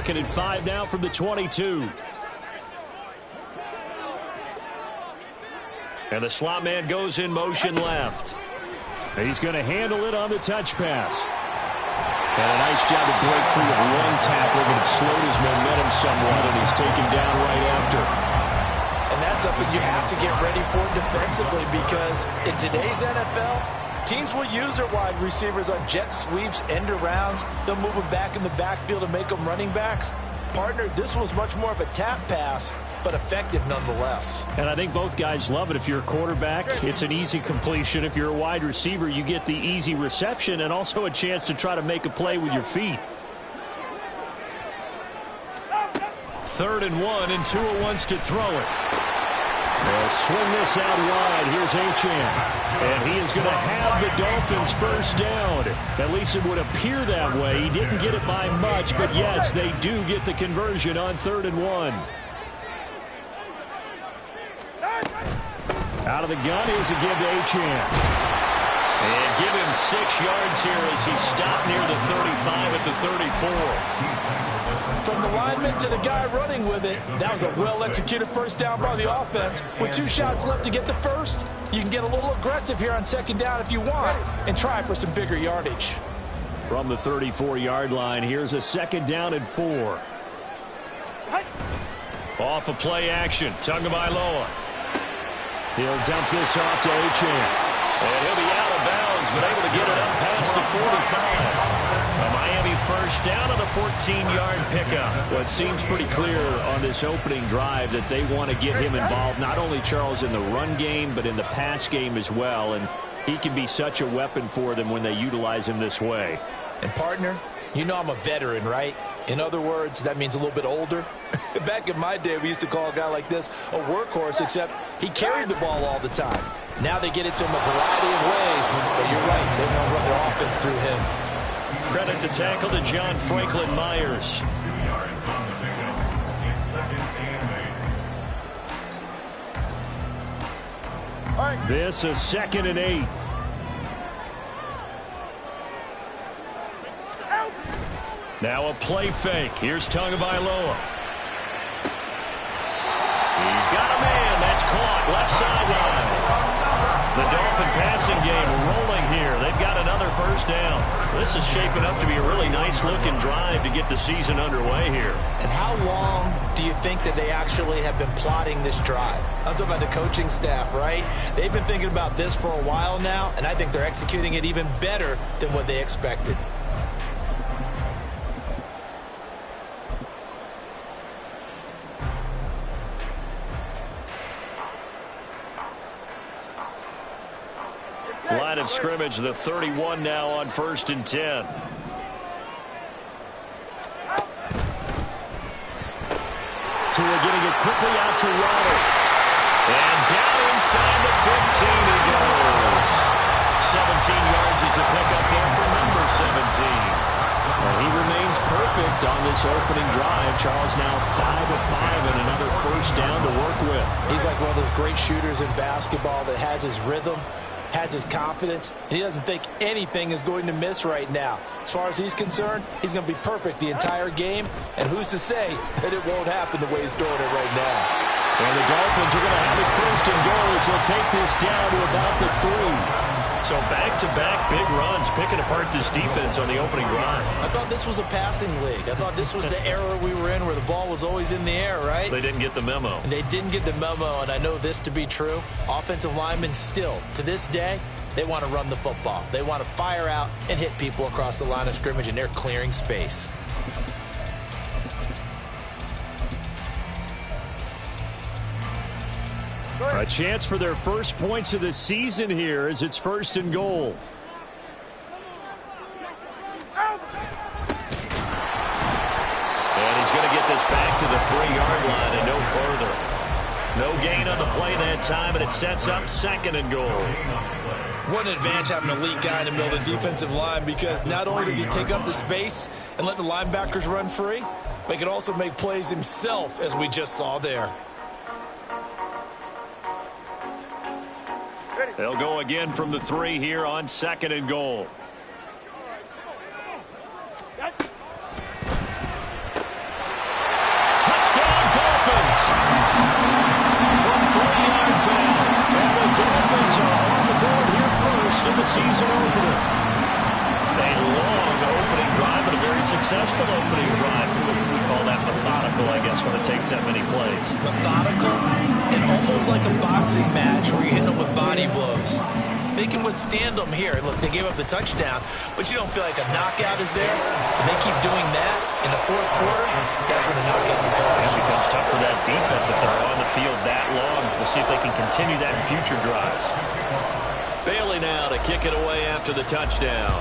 2nd and 5 now from the 22. And the slot man goes in motion left. He's going to handle it on the touch pass. And a nice job to break free of one tackle, but it slowed his momentum somewhat, and he's taken down right after. And that's something you have to get ready for defensively, because in today's NFL, teams will use their wide receivers on jet sweeps, end arounds. They'll move them back in the backfield to make them running backs. Partner, this was much more of a tap pass, but effective nonetheless. And I think both guys love it. If you're a quarterback, it's an easy completion. If you're a wide receiver, you get the easy reception and also a chance to try to make a play with your feet. 3rd and 1, and Tua wants to throw it. They'll swing this out wide. Here's Achane. And he is going to have the Dolphins first down. At least it would appear that way. He didn't get it by much, but yes, they do get the conversion on 3rd and 1. Out of the gun, here's a give to Achane. And give him 6 yards here as he stopped near the 35 at the 34. From the lineman to the guy running with it, that was a well-executed first down by the offense. With 2 shots left to get the first, you can get a little aggressive here on 2nd down if you want and try for some bigger yardage. From the 34-yard line, here's a 2nd down and 4. Off of play action, Tagovailoa. He'll dump this off to Achane. And he'll be out of bounds, but able to get it up past the 45. A Miami first down on the 14-yard pickup. Well, it seems pretty clear on this opening drive that they want to get him involved, not only, Charles, in the run game, but in the pass game as well. And he can be such a weapon for them when they utilize him this way. And, partner, you know I'm a veteran, right? In other words, that means a little bit older. Back in my day, we used to call a guy like this a workhorse, except he carried the ball all the time. Now they get it to him a variety of ways, but you're right, they want to run their offense through him. Credit the tackle to John Franklin Myers. This is 2nd and 8. Now a play fake. Here's Tagovailoa. He's got a man. That's caught. Left sideline. The Dolphin passing game rolling here. They've got another first down. This is shaping up to be a really nice-looking drive to get the season underway here. And how long do you think that they actually have been plotting this drive? I'm talking about the coaching staff, right? They've been thinking about this for a while now, and I think they're executing it even better than what they expected. Line of scrimmage, the 31 now on 1st and 10. Tua getting it quickly out to Waddle. And down inside the 15 he goes. 17 yards is the pickup there for number 17. Well, he remains perfect on this opening drive. Charles now 5 of 5 and another first down to work with. He's like one of those great shooters in basketball that has his rhythm, has his confidence, and he doesn't think anything is going to miss right now. As far as he's concerned, he's going to be perfect the entire game, and who's to say that it won't happen the way he's doing it right now. And the Dolphins are going to have it 1st and goal as they'll take this down to about the 3. So back-to-back big runs, picking apart this defense on the opening drive. I thought this was a passing league. I thought this was the era we were in where the ball was always in the air, right? They didn't get the memo. And they didn't get the memo, and I know this to be true. Offensive linemen still, to this day, they want to run the football. They want to fire out and hit people across the line of scrimmage, and they're clearing space. A chance for their first points of the season here as it's 1st and goal. And he's going to get this back to the 3-yard line and no further. No gain on the play that time, and it sets up 2nd and goal. What an advantage having an elite guy in the middle of the defensive line, because not only does he take up the space and let the linebackers run free, but he can also make plays himself, as we just saw there. They'll go again from the 3 here on 2nd and goal. the season opener. A long opening drive, but a very successful opening drive. We call that methodical, I guess, when it takes that many plays. Methodical and almost like a boxing match where you're hitting them with body blows. They can withstand them here. Look, they gave up the touchdown, but you don't feel like a knockout is there. And they keep doing that in the fourth quarter. That's when the knockout becomes. It becomes tough for that defense if they're on the field that long. We'll see if they can continue that in future drives. Bailey now to kick it away after the touchdown.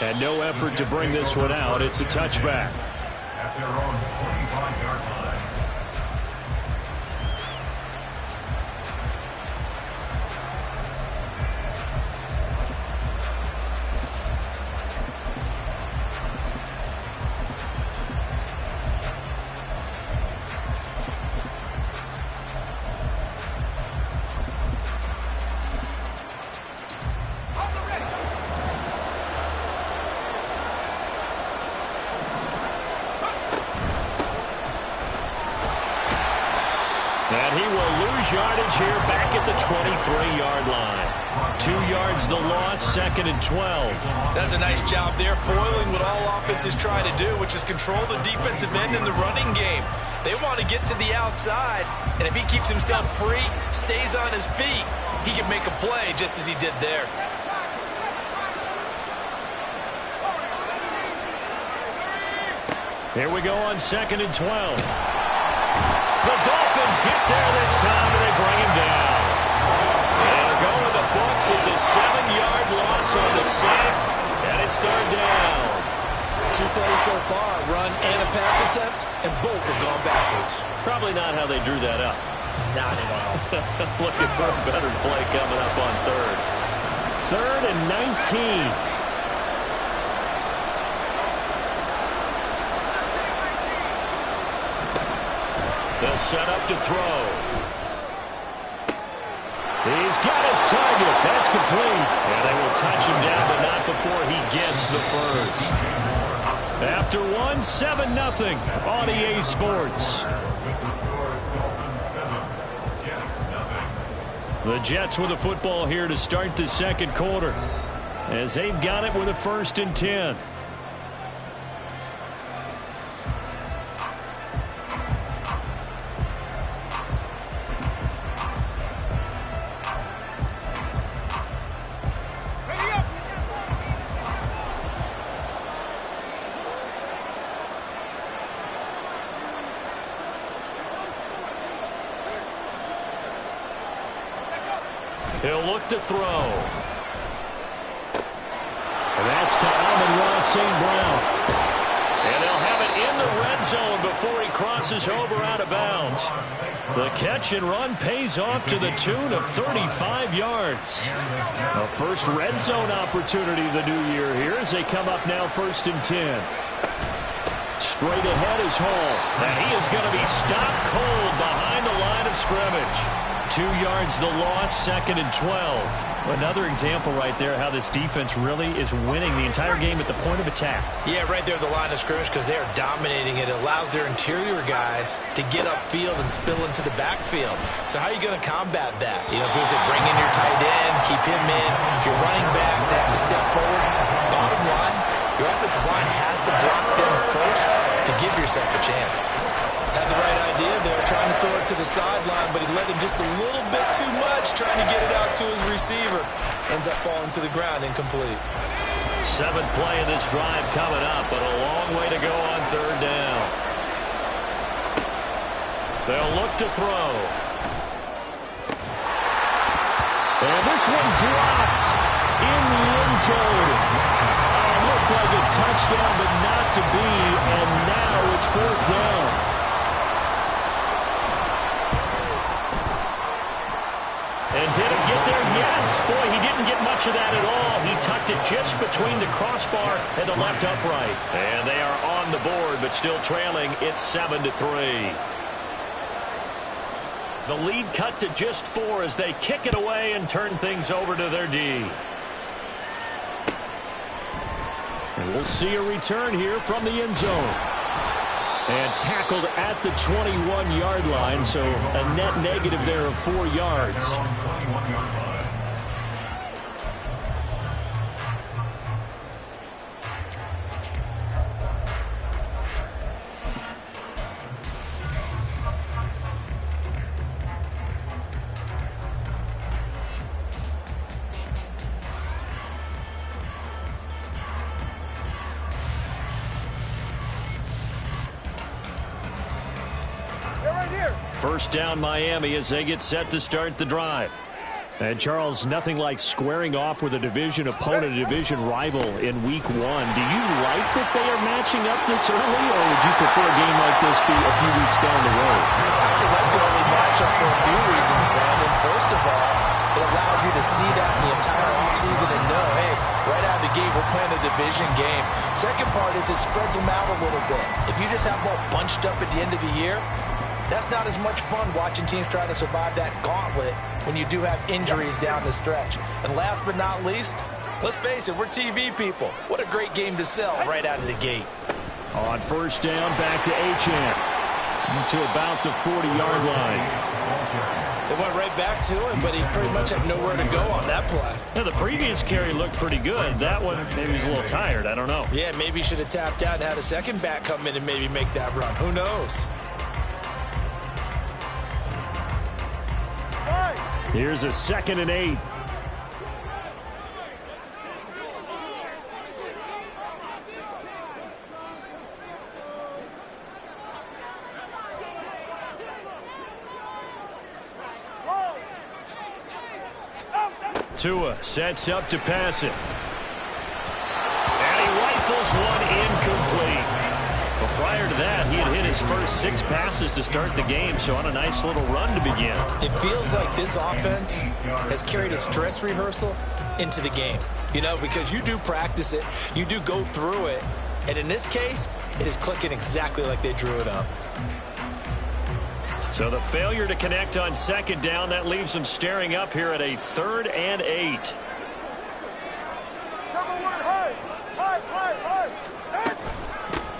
And no effort to bring this one out. It's a touchback. At their own 25-yard line. And he will lose yardage here back at the 23-yard line. 2 yards the loss, 2nd and 12. That's a nice job there, foiling what all offenses try to do, which is control the defensive end in the running game. They want to get to the outside, and if he keeps himself free, stays on his feet, he can make a play just as he did there. Here we go on 2nd and 12. The Dolphins get there this time, and they bring him down. They'll go in the books as a 7-yard loss on the sack, and it's 3rd down. 2 plays so far, run and a pass attempt, and both have gone backwards. Probably not how they drew that up. Not at all. Looking for a better play coming up on 3rd. 3rd and 19. They'll set up to throw. He's got his target. That's complete. And they will touch him down, but not before he gets the first. After 1, 7-0 on EA Sports. The Jets with the football here to start the 2nd quarter, as they've got it with a 1st and 10. He'll look to throw. And that's to Amon-Ra St. Brown. And they'll have it in the red zone before he crosses over out of bounds. The catch and run pays off to the tune of 35 yards. A first red zone opportunity the new year here as they come up now 1st and 10. Straight ahead is Hall. And he is going to be stopped cold behind the line of scrimmage. 2 yards the loss, 2nd and 12. Another example right there how this defense really is winning the entire game at the point of attack. Yeah, right there at the line of scrimmage because they are dominating it. It allows their interior guys to get upfield and spill into the backfield. So how are you going to combat that? You know, because they bring in your tight end, keep him in. Your running backs have to step forward. Bottom line, your offensive line has to block them first to give yourself a chance. Had the right idea there, trying to throw it to the sideline, but he led him just a little bit too much, trying to get it out to his receiver. Ends up falling to the ground, incomplete. 7th play of this drive coming up, but a long way to go on 3rd down. They'll look to throw. And this one dropped in the end zone. Looked like a touchdown, but not to be, and now it's 4th down. And did it get there? Yes. Boy, he didn't get much of that at all. He tucked it just between the crossbar and the left upright. And they are on the board, but still trailing. It's 7-3. The lead cut to just 4 as they kick it away and turn things over to their D. And we'll see a return here from the end zone. And tackled at the 21-yard line, so a net negative there of 4 yards. On 21-yard line. First down Miami as they get set to start the drive. And Charles, nothing like squaring off with a division opponent, a division rival in week 1. Do you like that they are matching up this early, or would you prefer a game like this be a few weeks down the road? I actually like the early matchup for a few reasons, Brandon. First of all, it allows you to see that in the entire offseason and know, hey, right out of the gate, we're playing a division game. Second part is it spreads them out a little bit. If you just have them all bunched up at the end of the year, that's not as much fun watching teams try to survive that gauntlet when you do have injuries down the stretch. And last but not least, let's face it, we're TV people. What a great game to sell right out of the gate. On first down, back to Achane. To about the 40-yard line. They went right back to him, but he pretty much had nowhere to go on that play. Now, the previous carry looked pretty good. That one, maybe he was a little tired. I don't know. Yeah, maybe he should have tapped out and had a second back come in and maybe make that run. Who knows? Here's a 2nd and 8. Tua sets up to pass it. And he rifles one incomplete. Well, prior to that, he had hit his first 6 passes to start the game, so on a nice little run to begin. It feels like this offense has carried its dress rehearsal into the game. You know, because you do practice it, you do go through it, and in this case, it is clicking exactly like they drew it up. So the failure to connect on 2nd down, that leaves them staring up here at a 3rd and 8.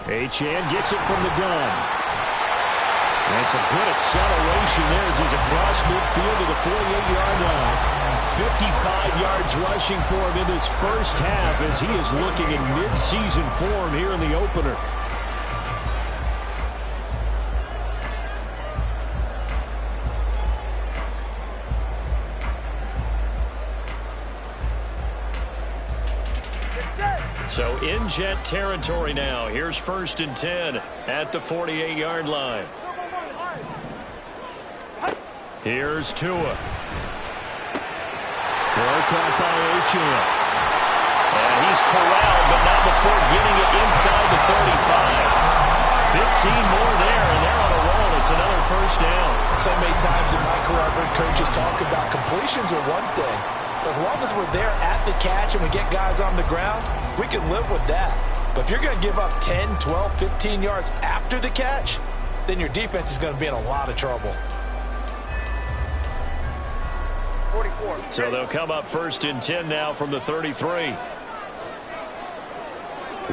Achane gets it from the gun. And it's a good acceleration there as he's across midfield to the 48-yard line. 55 yards rushing for him in this first half as he is looking in mid-season form here in the opener. So in Jet territory now. Here's 1st and 10 at the 48-yard line. Here's Tua. Throw caught by Achane. And he's corralled, but not before getting it inside the 35. 15 more there, and they're on a roll. It's another first down. So many times in my career, I've heard coaches talk about completions are one thing. As long as we're there at the catch and we get guys on the ground, we can live with that. But if you're going to give up 10, 12, 15 yards after the catch, then your defense is going to be in a lot of trouble. 44. So they'll come up 1st and 10 now from the 33.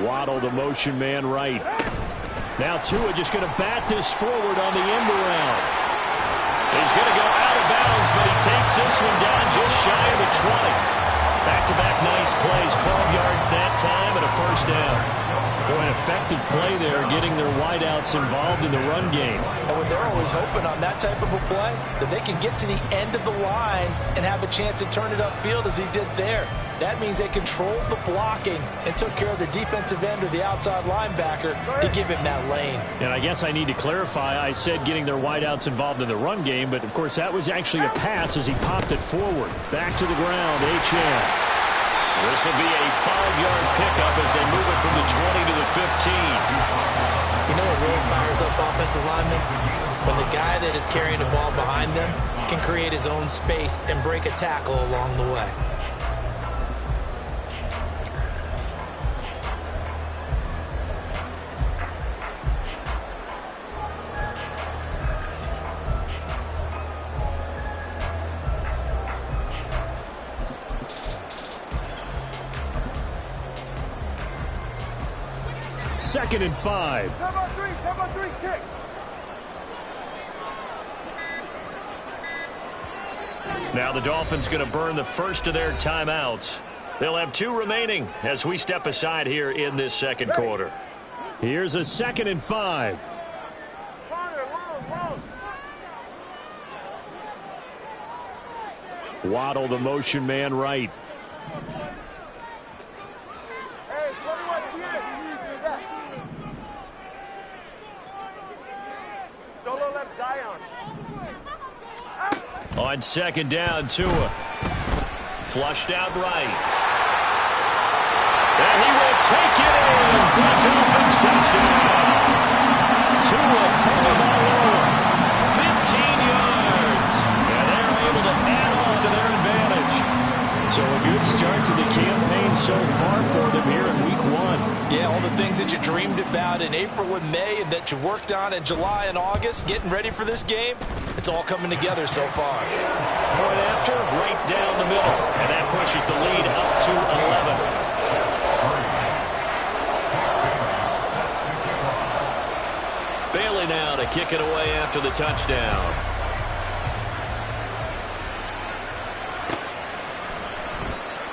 Waddle, the motion man right. Now Tua just going to bat this forward on the end around. He's going to go out of bounds, but he takes this one down just shy of the 20. Back-to-back nice plays, 12 yards that time and a first down. Boy, an effective play there, getting their wideouts involved in the run game. And when they're always hoping on that type of a play, that they can get to the end of the line and have a chance to turn it upfield as he did there. That means they controlled the blocking and took care of the defensive end or the outside linebacker to give him that lane. And I guess I need to clarify, I said getting their wideouts involved in the run game, but of course that was actually a pass as he popped it forward. Back to the ground, Achane. This will be a 5-yard pickup as they move it from the 20 to the 15. You know what really fires up offensive linemen? When the guy that is carrying the ball behind them can create his own space and break a tackle along the way. 2nd and 5. Turbo 3, kick. Now the Dolphins going to burn the first of their timeouts. They'll have 2 remaining as we step aside here in this second quarter. Here's a 2nd and 5. Waddle, the motion man, right. Hey, 21 here. Solo left Zion. On 2nd down, Tua. Flushed out right. And he will take it in for a Dolphins touchdown. Tua Tagovailoa, 15 yards. And they're able to add on to their advantage. So a good start to the campaign so far for them here in week 1. Yeah, all the things that you dreamed about in April and May and that you worked on in July and August, getting ready for this game, it's all coming together so far. Point after, right down the middle. And that pushes the lead up to 11. Bailey now to kick it away after the touchdown.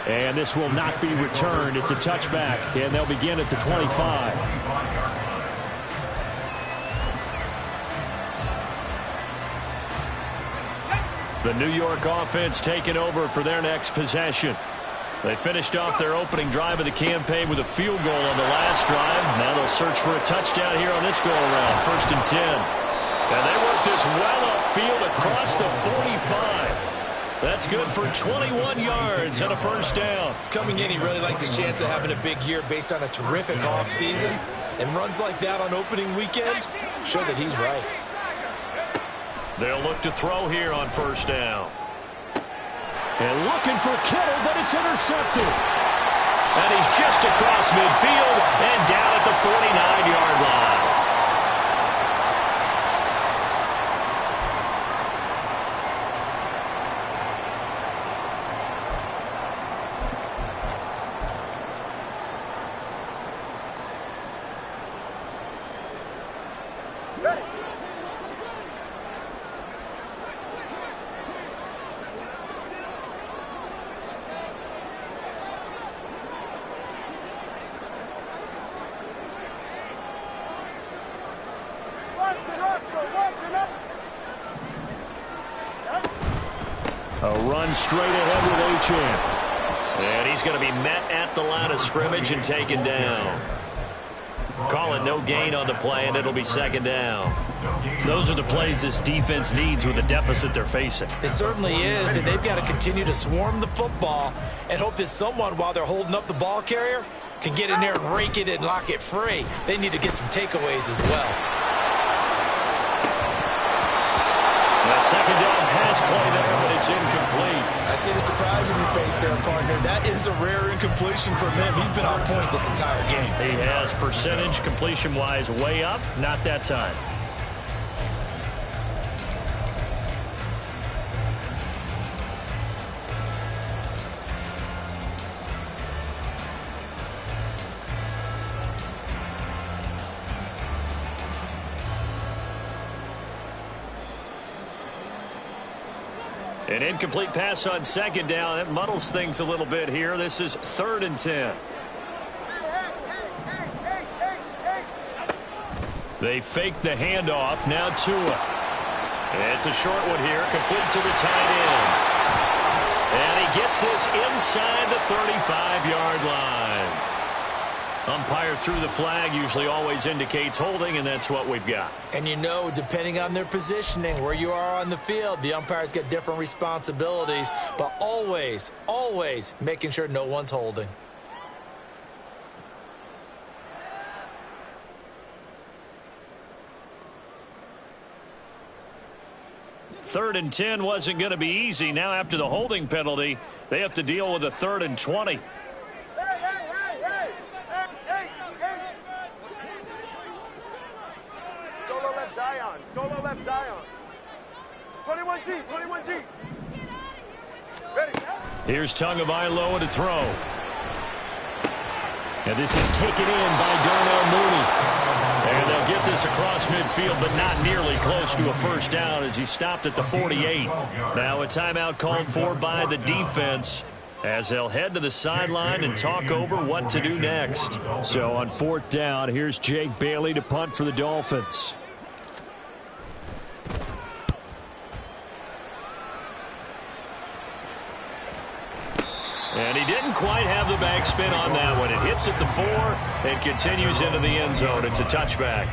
And this will not be returned. It's a touchback, and they'll begin at the 25. The New York offense taking over for their next possession. They finished off their opening drive of the campaign with a field goal on the last drive. Now they'll search for a touchdown here on this go-around, 1st and 10. And they work this well upfield across the 45. That's good for 21 yards and a 1st down. Coming in, he really liked his chance of having a big year based on a terrific offseason. And runs like that on opening weekend show that he's right. They'll look to throw here on 1st down. And looking for Kittle, but it's intercepted. And he's just across midfield and down at the 49-yard line. A run straight ahead with Achane. And he's going to be met at the line of scrimmage and taken down. Call it no gain on the play, and it'll be 2nd down. Those are the plays this defense needs with the deficit they're facing. It certainly is, and they've got to continue to swarm the football and hope that someone, while they're holding up the ball carrier, can get in there and rake it and lock it free. They need to get some takeaways as well. A 2nd down pass play there, but it's incomplete. I see the surprise in your face there, partner. That is a rare incompletion from him. He's been on point this entire game. He has percentage completion-wise way up, not that time. An incomplete pass on 2nd down. That muddles things a little bit here. This is 3rd and 10. They fake the handoff. Now Tua. It's a short one here, complete to the tight end. And he gets this inside the 35-yard line. Umpire threw the flag, usually always indicates holding, and that's what we've got. And you know, depending on their positioning, where you are on the field, the umpire's got different responsibilities, but always, always making sure no one's holding. Third and 10 wasn't going to be easy. Now after the holding penalty, they have to deal with a 3rd and 20. Solo left Zion. Solo left Zion. 21G. 21G. Ready. Here's Tagovailoa to throw. And this is taken in by Darnell Mooney. And they'll get this across midfield, but not nearly close to a first down as he stopped at the 48. Now a timeout called for by the defense as they'll head to the sideline and talk over what to do next. So on fourth down, here's Jake Bailey to punt for the Dolphins. And he didn't quite have the backspin on that one. It hits at the 4 and continues into the end zone. It's a touchback.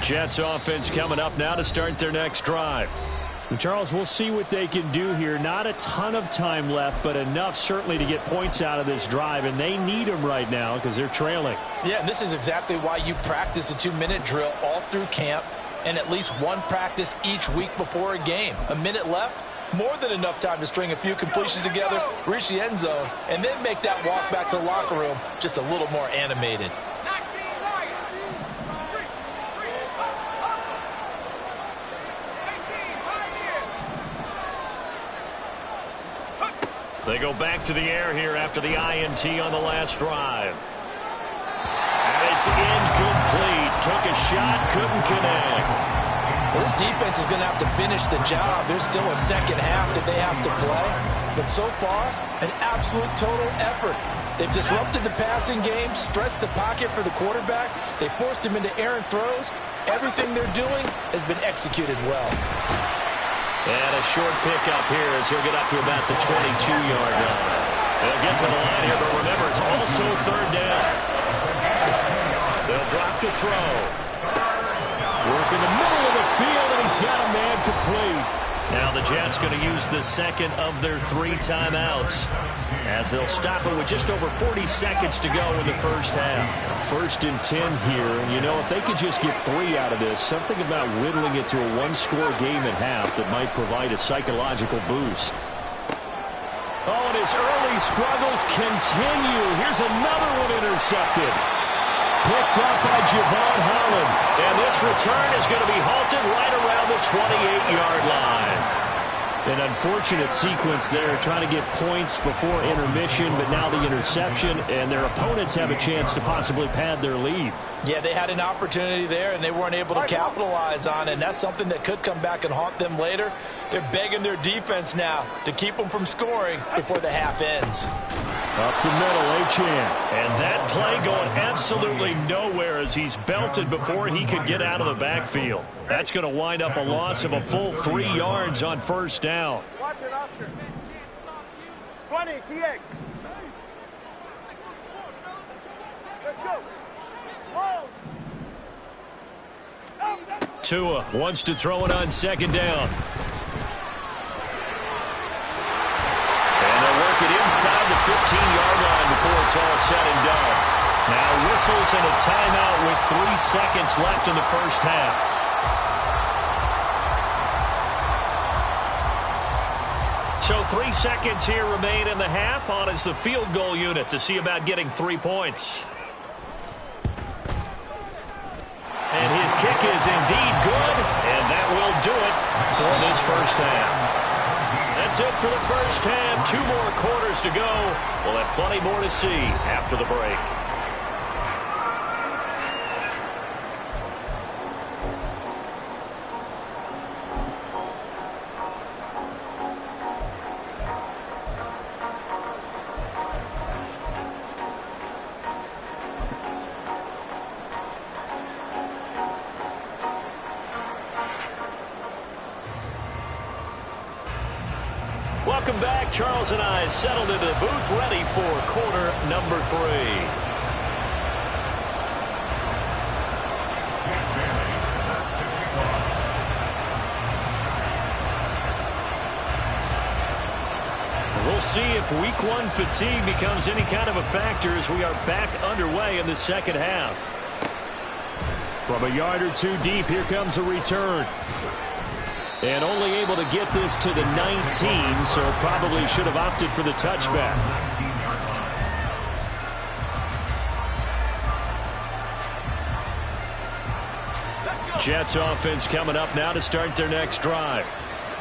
Jets offense coming up now to start their next drive. And Charles, we'll see what they can do here. Not a ton of time left, but enough certainly to get points out of this drive, and they need them right now because they're trailing. Yeah, and this is exactly why you practice a 2-minute drill all through camp and at least one practice each week before a game. A minute left, more than enough time to string a few completions together, reach the end zone, and then make that walk back to the locker room just a little more animated. They go back to the air here after the INT on the last drive. And it's incomplete. Took a shot, couldn't connect. Well, this defense is going to have to finish the job. There's still a second half that they have to play. But so far, an absolute total effort. They've disrupted the passing game, stressed the pocket for the quarterback. They forced him into errant throws. Everything they're doing has been executed well. And a short pickup here as he'll get up to about the 22-yard line. They'll get to the line here, but remember, it's also third down. They'll drop to throw. Work in the middle of the field, and he's got a man complete. Now the Jets going to use the second of their 3 timeouts as they'll stop it with just over 40 seconds to go in the first half. 1st and 10 here, and you know, if they could just get 3 out of this, something about whittling it to a 1-score game at half that might provide a psychological boost. Oh, and his early struggles continue. Here's another one intercepted. Picked up by Javon Holland. And this return is going to be halted right around the 28-yard line. An unfortunate sequence there, trying to get points before intermission, but now the interception, and their opponents have a chance to possibly pad their lead. Yeah, they had an opportunity there, and they weren't able to capitalize on it, and that's something that could come back and haunt them later. They're begging their defense now to keep them from scoring before the half ends. Up the middle, Achane. And that play going absolutely nowhere as he's belted before he could get out of the backfield. That's going to wind up a loss of a full 3 yards on first down. Watch it, Oscar. 20, TX. Let's go. Tua wants to throw it on second down. And they'll work it inside the 15-yard line before it's all said and done. Now whistles and a timeout with 3 seconds left in the first half. So 3 seconds here remain in the half on as the field goal unit to see about getting 3 points. And his kick is indeed good, and that will do it for this first half. That's it for the first half. 2 more quarters to go. We'll have plenty more to see after the break. Welcome back. Charles and I settled into the booth, ready for quarter number 3. We'll see if week 1 fatigue becomes any kind of a factor as we are back underway in the second half. From a yard or 2 deep, here comes a return. And only able to get this to the 19, so probably should have opted for the touchback. Jets offense coming up now to start their next drive.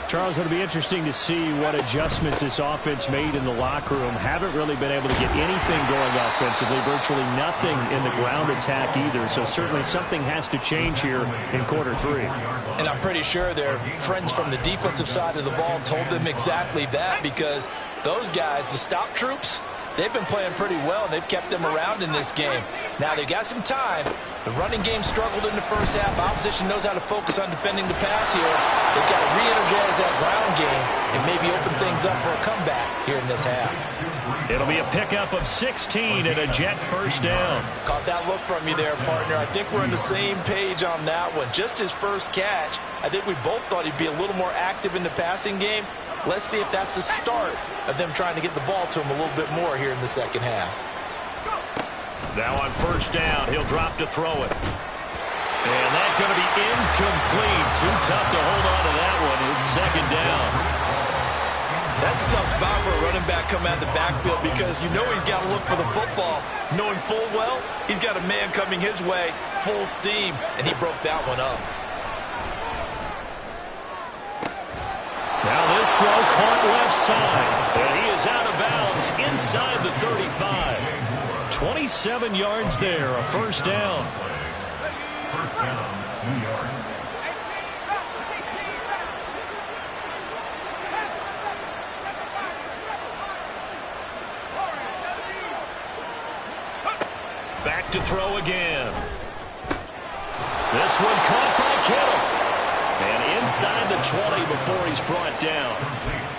Charles, it'll be interesting to see what adjustments this offense made in the locker room. Haven't really been able to get anything going offensively, virtually nothing in the ground attack either. So certainly something has to change here in quarter 3. And I'm pretty sure their friends from the defensive side of the ball told them exactly that, because those guys, the stop troops, they've been playing pretty well, and they've kept them around in this game. Now, they got some time. The running game struggled in the first half. Opposition knows how to focus on defending the pass here. They've got to re-energize that ground game and maybe open things up for a comeback here in this half. It'll be a pickup of 16 and a Jet first down. Caught that look from you there, partner. I think we're on the same page on that one. Just his first catch, I think we both thought he'd be a little more active in the passing game. Let's see if that's the start of them trying to get the ball to him a little bit more here in the second half. Now on first down, he'll drop to throw it. And that's going to be incomplete. Too tough to hold on to that one. It's second down. That's a tough spot for a running back coming out of the backfield, because you know he's got to look for the football, knowing full well he's got a man coming his way full steam, and he broke that one up. Now this throw caught left side, and he is out of bounds inside the 35. 27 yards there, a first down. First down, New York. Back to throw again. This one caught by Kittle. And inside the 20 before he's brought down.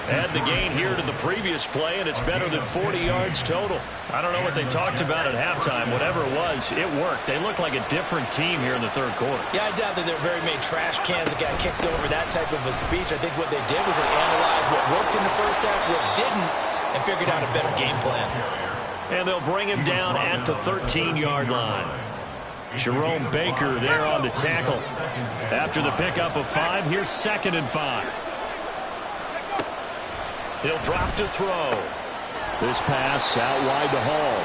Add the gain here to the previous play, and it's better than 40 yards total. I don't know what they talked about at halftime. Whatever it was, it worked. They look like a different team here in the third quarter. Yeah, I doubt that there are very many trash cans that got kicked over that type of a speech. I think what they did was they analyzed what worked in the first half, what didn't, and figured out a better game plan. And they'll bring him down at the 13-yard line. Jerome Baker there on the tackle. After the pickup of 5, here's 2nd and 5. He'll drop to throw. This pass out wide to Hall.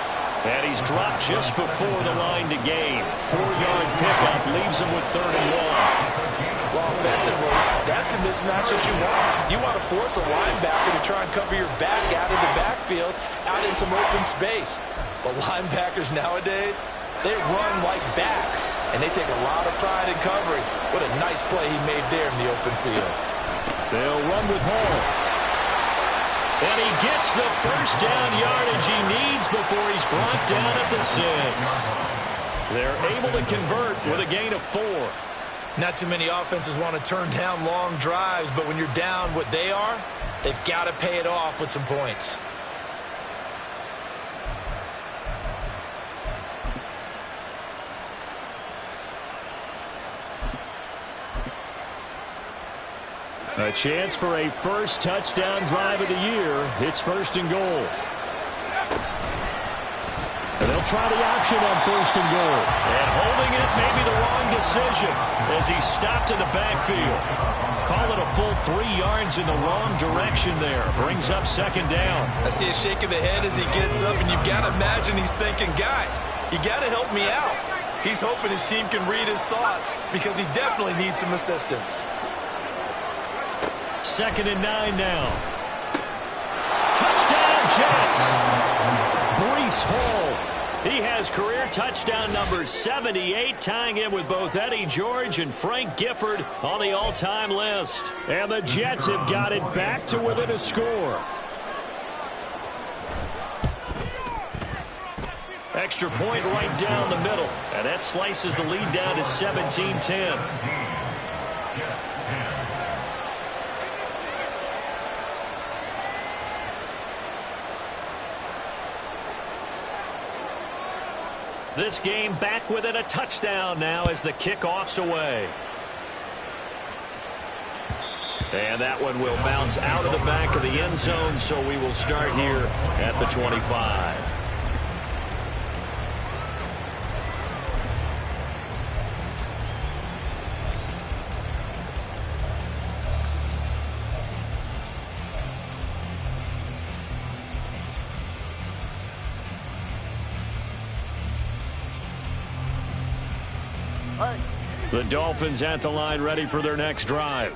And he's dropped just before the line to gain. 4-yard pickup leaves him with 3rd and 1. Well, offensively, that's the mismatch that you want. You want to force a linebacker to try and cover your back out of the backfield, out in some open space. The linebackers nowadays, they run like backs, and they take a lot of pride in covering. What a nice play he made there in the open field. They'll run with Hall. And he gets the first down yardage he needs before he's brought down at the 6. They're able to convert with a gain of 4. Not too many offenses want to turn down long drives, but when you're down what they are, they've got to pay it off with some points. A chance for a first touchdown drive of the year. It's 1st and goal. And they'll try the option on 1st and goal. And holding it may be the wrong decision as he's stopped in the backfield. Call it a full 3 yards in the wrong direction there. Brings up 2nd down. I see a shake of the head as he gets up, and you've got to imagine he's thinking, guys, you got to help me out. He's hoping his team can read his thoughts because he definitely needs some assistance. 2nd and 9 now. Touchdown, Jets. Breece Hall. He has career touchdown number 78, tying him with both Eddie George and Frank Gifford on the all-time list. And the Jets have got it back to within a score. Extra point right down the middle. And that slices the lead down to 17-10. This game back within a touchdown now as the kickoff's away. And that one will bounce out of the back of the end zone, so we will start here at the 25. The Dolphins at the line ready for their next drive.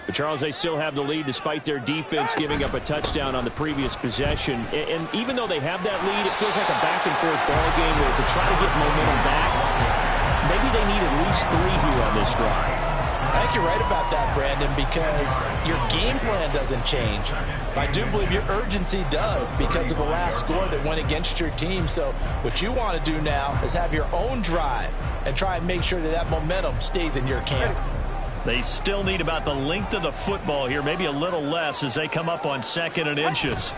But Charles, they still have the lead despite their defense giving up a touchdown on the previous possession. And even though they have that lead, it feels like a back-and-forth ball game where to try to get momentum back, maybe they need at least 3 here on this drive. I think you're right about that, Brandon, because your game plan doesn't change. I do believe your urgency does because of the last score that went against your team. So what you want to do now is have your own drive and try and make sure that that momentum stays in your camp. They still need about the length of the football here, maybe a little less as they come up on 2nd and inches.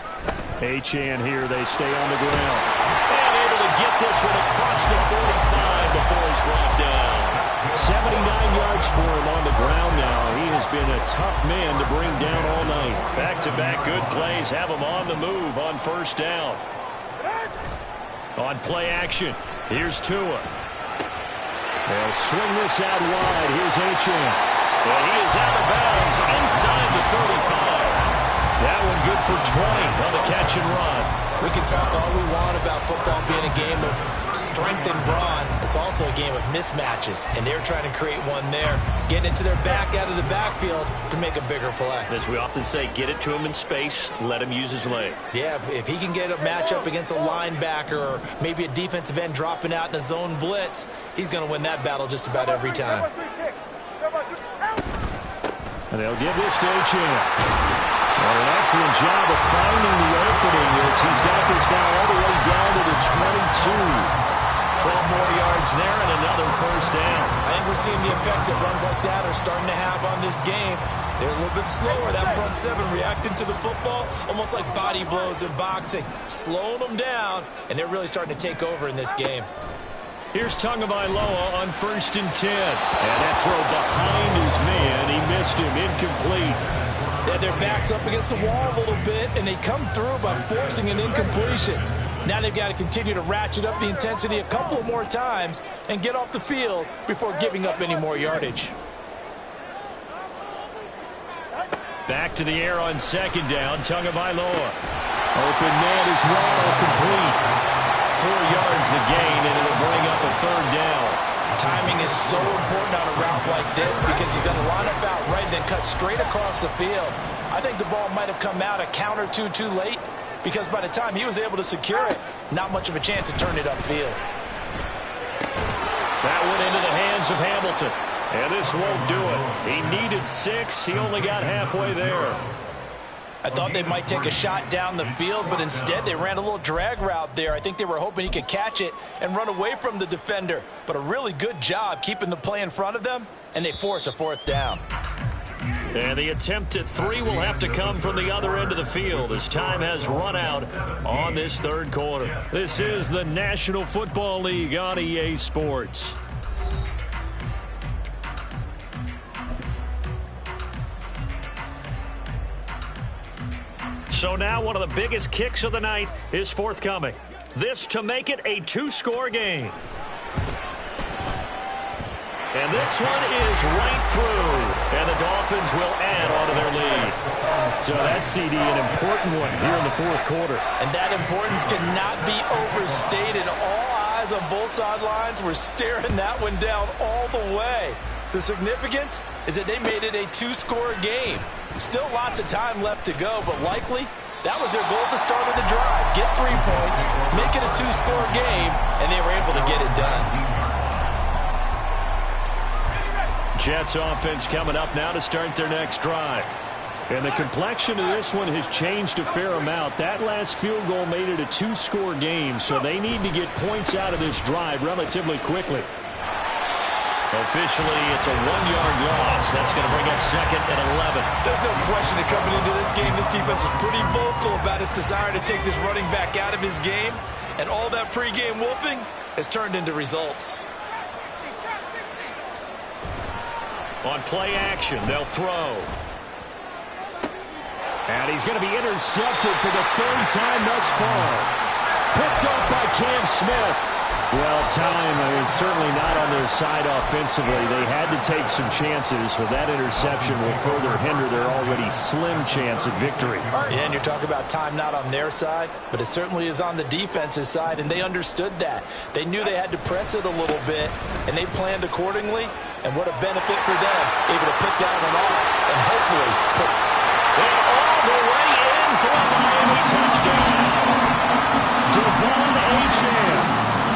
Achane here, they stay on the ground. And able to get this one across the 45 before he's brought down. 79 yards for him on the ground now. He has been a tough man to bring down all night. Back-to-back good plays have him on the move on 1st down. On play action, here's Tua. They'll swing this out wide. Here's Achane. And he is out of bounds inside the 35. That one good for 20 on the catch and run. We can talk all we want about football being a game of strength and brawn. It's also a game of mismatches, and they're trying to create one there, getting it to their back out of the backfield to make a bigger play. As we often say, get it to him in space, let him use his leg. Yeah, if he can get a matchup against a linebacker or maybe a defensive end dropping out in a zone blitz, he's going to win that battle just about every time. And they'll give this to Achane. Well, an excellent job of finding the opening as he's got this now all the way down to the 22. 12 more yards there and another 1st down. I think we're seeing the effect that runs like that are starting to have on this game. They're a little bit slower, that front 7 reacting to the football, almost like body blows in boxing, slowing them down, and they're really starting to take over in this game. Here's Tagovailoa on 1st and 10. And that throw behind his man. He missed him, incomplete. Yeah, their back's up against the wall a little bit, and they come through by forcing an incompletion. Now they've got to continue to ratchet up the intensity a couple of more times and get off the field before giving up any more yardage. Back to the air on 2nd down, Tagovailoa. Open man is well complete. 4 yards the gain, and it'll bring up a 3rd down. Timing is so important on a route like this because he's going to line up out right and then cut straight across the field. I think the ball might have come out a count or two too late because by the time he was able to secure it, not much of a chance to turn it upfield. That went into the hands of Hamilton, and this won't do it. He needed 6. He only got halfway there. I thought they might take a shot down the field, but instead they ran a little drag route there. I think they were hoping he could catch it and run away from the defender. But a really good job keeping the play in front of them, and they force a 4th down. And the attempt at 3 will have to come from the other end of the field as time has run out on this 3rd quarter. This is the National Football League on EA Sports. So now one of the biggest kicks of the night is forthcoming. This to make it a 2-score game. And this one is right through. And the Dolphins will add on to their lead. So that's, CD, an important one here in the 4th quarter. And that importance cannot be overstated. All eyes on both sidelines were staring that one down all the way. The significance is that they made it a 2-score game. Still lots of time left to go, but likely that was their goal at the start of the drive. Get 3 points, make it a 2-score game, and they were able to get it done. Jets offense coming up now to start their next drive. And the complexion of this one has changed a fair amount. That last field goal made it a 2-score game, so they need to get points out of this drive relatively quickly. Officially, it's a 1-yard loss. That's going to bring up 2nd and 11. There's no question that coming into this game, this defense was pretty vocal about its desire to take this running back out of his game. And all that pregame wolfing has turned into results. On play action, they'll throw. And he's going to be intercepted for the 3rd time thus far. Picked up by Cam Smith. Well, time, certainly not on their side offensively. They had to take some chances, but that interception will further hinder their already slim chance at victory. Yeah, and you're talking about time not on their side, but it certainly is on the defense's side, and they understood that. They knew they had to press it a little bit, and they planned accordingly, And what a benefit for them, able to pick that one off and hopefully put it all the way in for a Miami touchdown. Devon Achane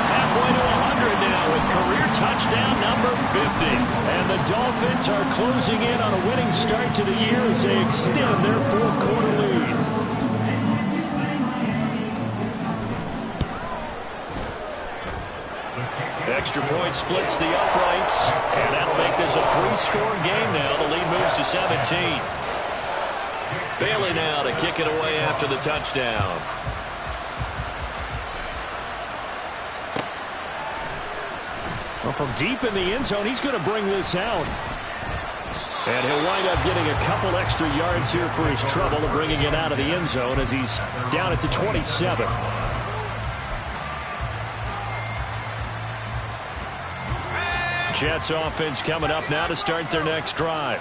halfway to 100 now with career touchdown number 50. And the Dolphins are closing in on a winning start to the year as they extend their fourth quarter lead. Extra point splits the uprights, and that'll make this a three-score game now. The lead moves to 17. Bailey now to kick it away after the touchdown. Well, from deep in the end zone, he's going to bring this out. And he'll wind up getting a couple extra yards here for his trouble of bringing it out of the end zone as he's down at the 27. Jets offense coming up now to start their next drive.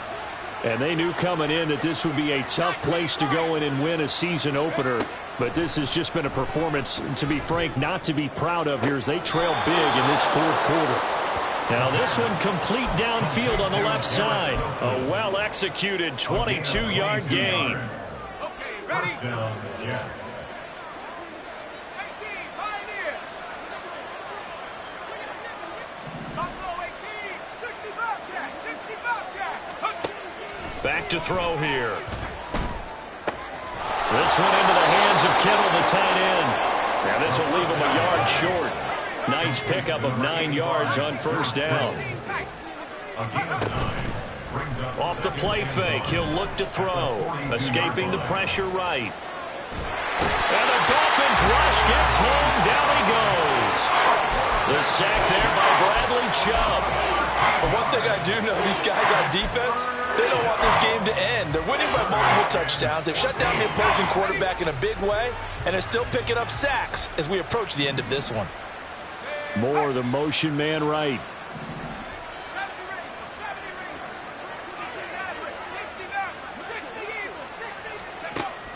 And they knew coming in that this would be a tough place to go in and win a season opener. But this has just been a performance, to be frank, not to be proud of here as they trail big in this fourth quarter. Now this one complete downfield on the left side. A well-executed 22-yard gain. Okay, ready? First down, Jets. 18, Pioneer. Buffalo 18, 60 Bobcats, 60 Bobcats. Back to throw here. This one into the hands of Kittle, the tight end. Now this will leave him a yard short. Nice pickup of 9 yards on first down. Off the play fake, he'll look to throw. Escaping the pressure right. And the Dolphins rush gets home. Down he goes. The sack there by Bradley Chubb. But one thing I do know, these guys on defense, they don't want this game to end. They're winning by multiple touchdowns. They've shut down the opposing quarterback in a big way, and they're still picking up sacks as we approach the end of this one. More the motion man right.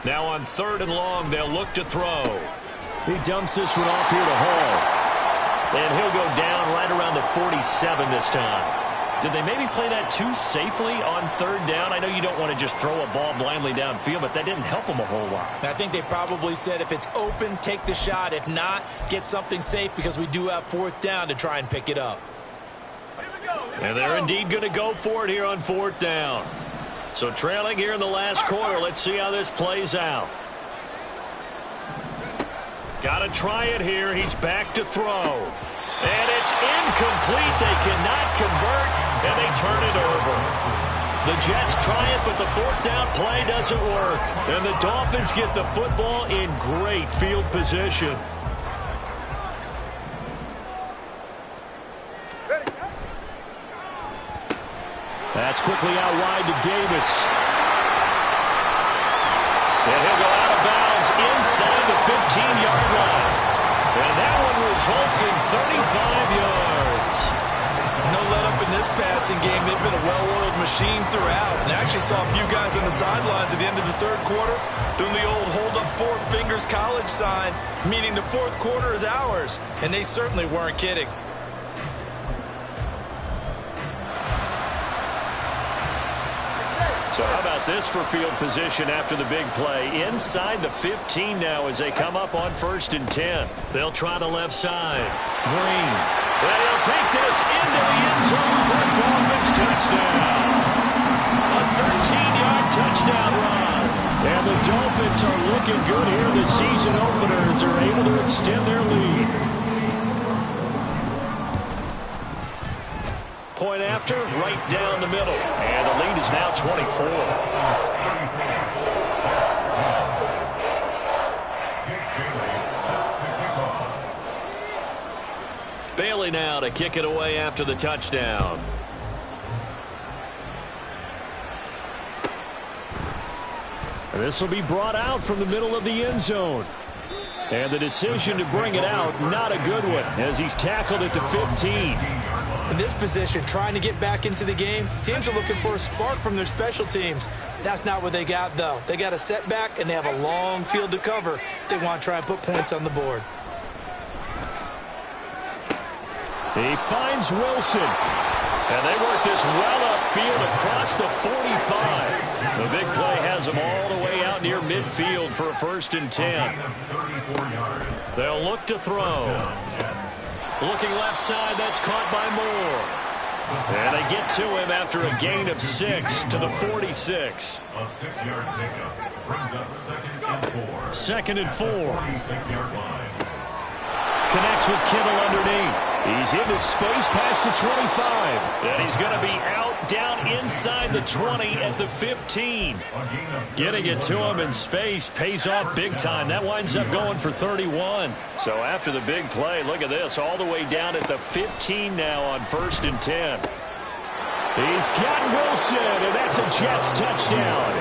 Now on 3rd and long, they'll look to throw. He dumps this one off here to Hall. And he'll go down right around the 47 this time. Did they maybe play that too safely on 3rd down? I know you don't want to just throw a ball blindly downfield, but that didn't help them a whole lot. I think they probably said if it's open, take the shot. If not, get something safe because we do have 4th down to try and pick it up. And they're indeed going to go for it here on 4th down. So trailing here in the last quarter, let's see how this plays out. Got to try it here. He's back to throw. And it's incomplete. They cannot convert, and they turn it over. The Jets try it, but the 4th down play doesn't work. And the Dolphins get the football in great field position. That's quickly out wide to Davis. And he'll go out of bounds inside the 15-yard line. And that one results in 35 yards. No let-up in this passing game. They've been a well-oiled machine throughout. And actually saw a few guys on the sidelines at the end of the 3rd quarter doing the old hold-up 4 fingers college sign, meaning the 4th quarter is ours. And they certainly weren't kidding. So how about this for field position after the big play? Inside the 15 now as they come up on 1st and 10. They'll try the left side. Green. And he'll take this into the end zone for a Dolphins touchdown. A 13-yard touchdown run. And the Dolphins are looking good here in the season opener as they're able to extend their lead. Point after, right down the middle. And the lead is now 24. Bailey now to kick it away after the touchdown. This will be brought out from the middle of the end zone. And the decision to bring it out, not a good one, as he's tackled at the 15. In this position, trying to get back into the game, teams are looking for a spark from their special teams. That's not what they got, though. They got a setback, and they have a long field to cover if they want to try and put points on the board. He finds Wilson. And they work this well upfield across the 45. The big play has them all the way out near midfield for a 1st and 10. They'll look to throw. Looking left side, that's caught by Moore. And they get to him after a gain of 6 to the 46. A 6-yard pickup brings up 2nd and 4. 2nd and 4. 46-yard line. Connects with Kittle underneath. He's into space past the 25. And he's going to be out down inside the 20 at the 15. Getting it to him in space pays off big time. That winds up going for 31. So after the big play, look at this, all the way down at the 15 now on 1st and 10. He's got Wilson, and that's a Jets touchdown.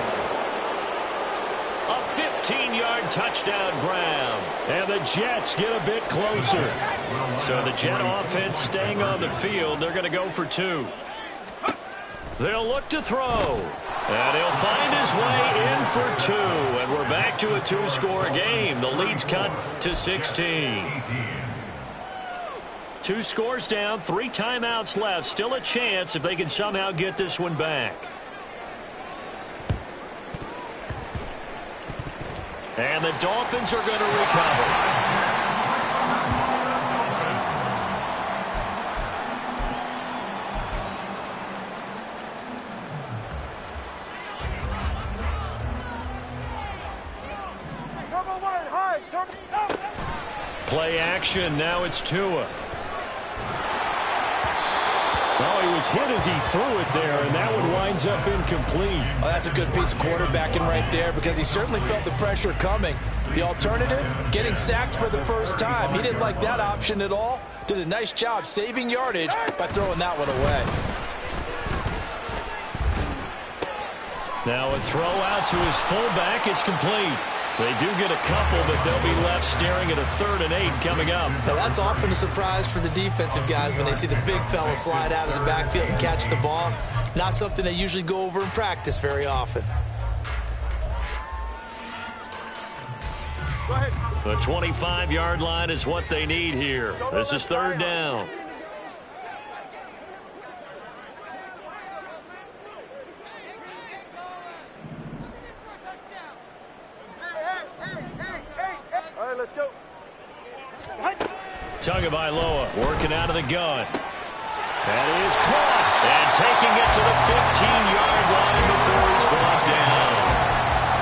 A 15-yard touchdown grab. And the Jets get a bit closer. So the Jet offense staying on the field. They're going to go for 2. They'll look to throw. And he'll find his way in for 2. And we're back to a 2-score game. The lead's cut to 16. 2 scores down, 3 timeouts left. Still a chance if they can somehow get this one back. And the Dolphins are going to recover. Play action. Now it's Tua. Oh, he was hit as he threw it there, and that one winds up incomplete. Well, that's a good piece of quarterbacking right there because he certainly felt the pressure coming. The alternative, getting sacked for the first time. He didn't like that option at all. Did a nice job saving yardage by throwing that one away. Now a throw out to his fullback is complete. They do get a couple, but they'll be left staring at a 3rd and 8 coming up. Now that's often a surprise for the defensive guys when they see the big fella slide out of the backfield and catch the ball. Not something they usually go over in practice very often. The 25-yard line is what they need here. This is 3rd down. All right, let's go. Tagovailoa working out of the gun. That is caught. And taking it to the 15-yard line before he's brought down.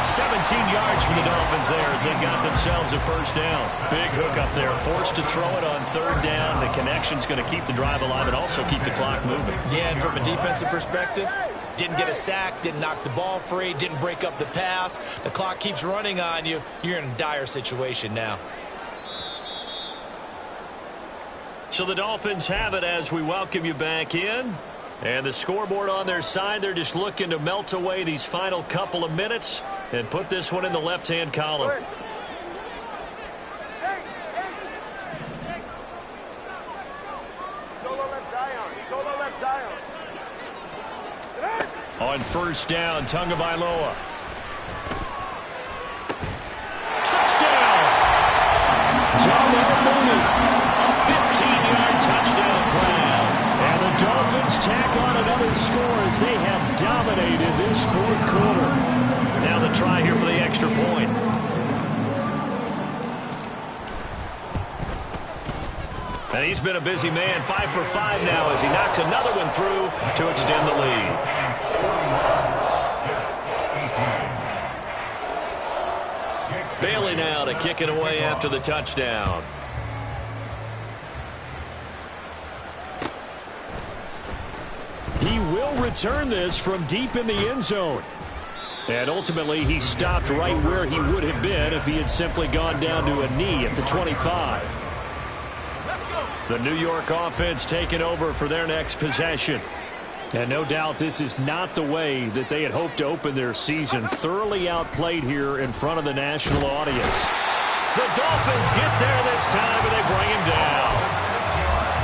17 yards for the Dolphins there as they got themselves a 1st down. Big hook up there. Forced to throw it on 3rd down. The connection's going to keep the drive alive and also keep the clock moving. Yeah, and from a defensive perspective, didn't get a sack, didn't knock the ball free, didn't break up the pass. The clock keeps running on you. You're in a dire situation now. So the Dolphins have it as we welcome you back in. And the scoreboard on their side, they're just looking to melt away these final couple of minutes and put this one in the left-hand column. Solo left Zion. Solo left Zion. On 1st down, Tagovailoa. Touchdown! John Mooney. A 15-yard touchdown grab. And the Dolphins tack on another score as they have dominated this 4th quarter. Now the try here for the extra point. And he's been a busy man, 5 for 5 now as he knocks another one through to extend the lead. Bailey now to kick it away after the touchdown. He will return this from deep in the end zone. And ultimately, he stopped right where he would have been if he had simply gone down to a knee at the 25. The New York offense taking over for their next possession. And no doubt this is not the way that they had hoped to open their season. Thoroughly outplayed here in front of the national audience. The Dolphins get there this time and they bring him down.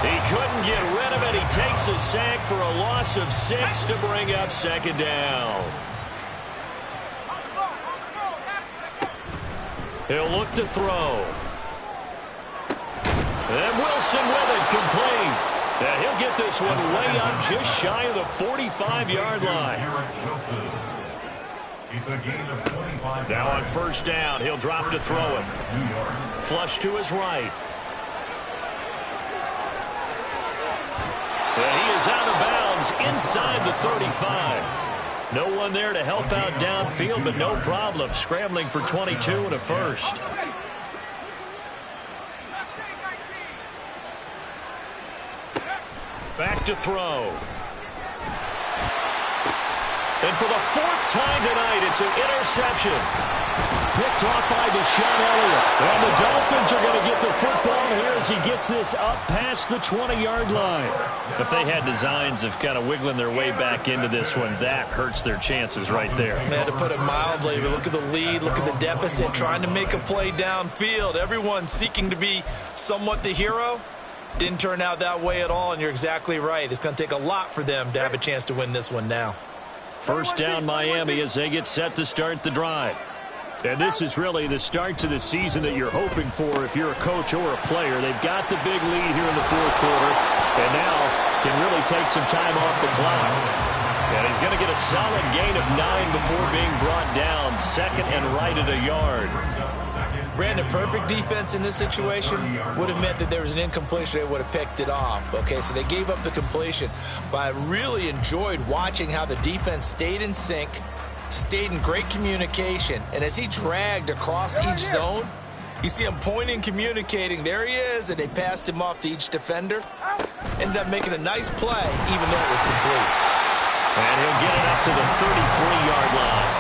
He couldn't get rid of it. He takes a sack for a loss of 6 to bring up 2nd down. He'll look to throw. And Wilson with it, complete. And he'll get this one way up just shy of the 45-yard line. It's a gain of 25. Now on first down, he'll drop to throw it. Flush to his right. And he is out of bounds inside the 35. No one there to help out downfield, but no problem scrambling for 22 and a first. Back to throw. And for the fourth time tonight, it's an interception. Picked off by Deshaun Elliott. And the Dolphins are going to get the football here as he gets this up past the 20-yard line. If they had designs of kind of wiggling their way back into this one, that hurts their chances right there. To put it mildly, but look at the lead, look at the deficit, trying to make a play downfield. Everyone seeking to be somewhat the hero. Didn't turn out that way at all, and you're exactly right. It's going to take a lot for them to have a chance to win this one now. First down Miami as they get set to start the drive. And this is really the start to the season that you're hoping for if you're a coach or a player. They've got the big lead here in the fourth quarter, and now can really take some time off the clock. And he's going to get a solid gain of 9 before being brought down, second and right at a yard. Brandon, perfect defense in this situation would have meant that there was an incompletion. They would have picked it off. Okay, so they gave up the completion. But I really enjoyed watching how the defense stayed in sync, stayed in great communication. And as he dragged across each zone, you see him pointing, communicating. There he is, and they passed him off to each defender. Ended up making a nice play, even though it was complete. And he'll get it up to the 33-yard line.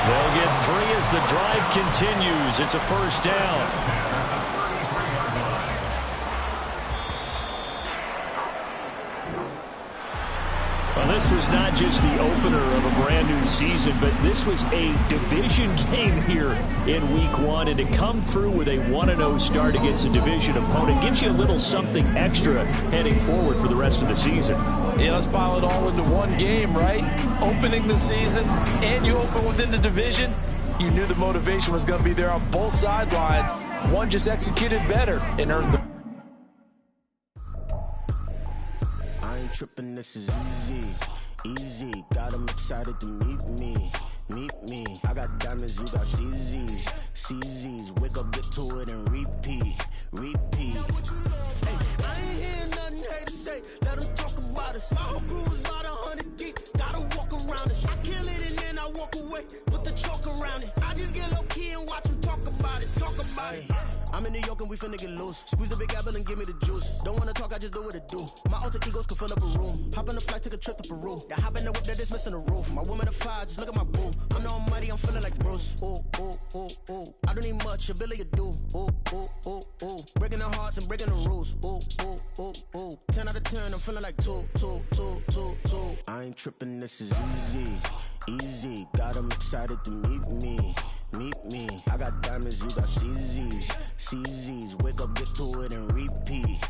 They'll get 3 as the drive continues. It's a first down. Well, this was not just the opener of a brand new season, but this was a division game here in week 1. And to come through with a 1-0 start against a division opponent gives you a little something extra heading forward for the rest of the season. Yeah, let's pile it all into one game, right? Opening the season, and you open within the division. You knew the motivation was going to be there on both sidelines. One just executed better and earned the... I ain't tripping, this is easy, got them excited to meet me, I got diamonds, you got CZs, wake up, get to it, and repeat, hey, I ain't hearing nothing haters say, let them talk about us, my whole crew is about 100 deep, gotta walk around it, I kill it and then I walk away, put the chalk around it, I just get low key and watch them talk about it. I'm in New York and we finna get loose. Squeeze the big apple and give me the juice. Don't wanna talk, I just do what it do. My alter egos can fill up a room. Hop on the flight, take a trip to Peru. Yeah, hop in the whip that is missing the roof. My woman a fire, just look at my boo. I'm the almighty, I'm feeling like Bruce. Ooh. I don't need much, ability to do. Ooh. Breaking the hearts and breaking the rules. Ooh. 10 out of 10, I'm feeling like 2. I ain't tripping, this is easy. Got them excited to meet me. I got diamonds, you got CZs, wake up, get to it, and repeat.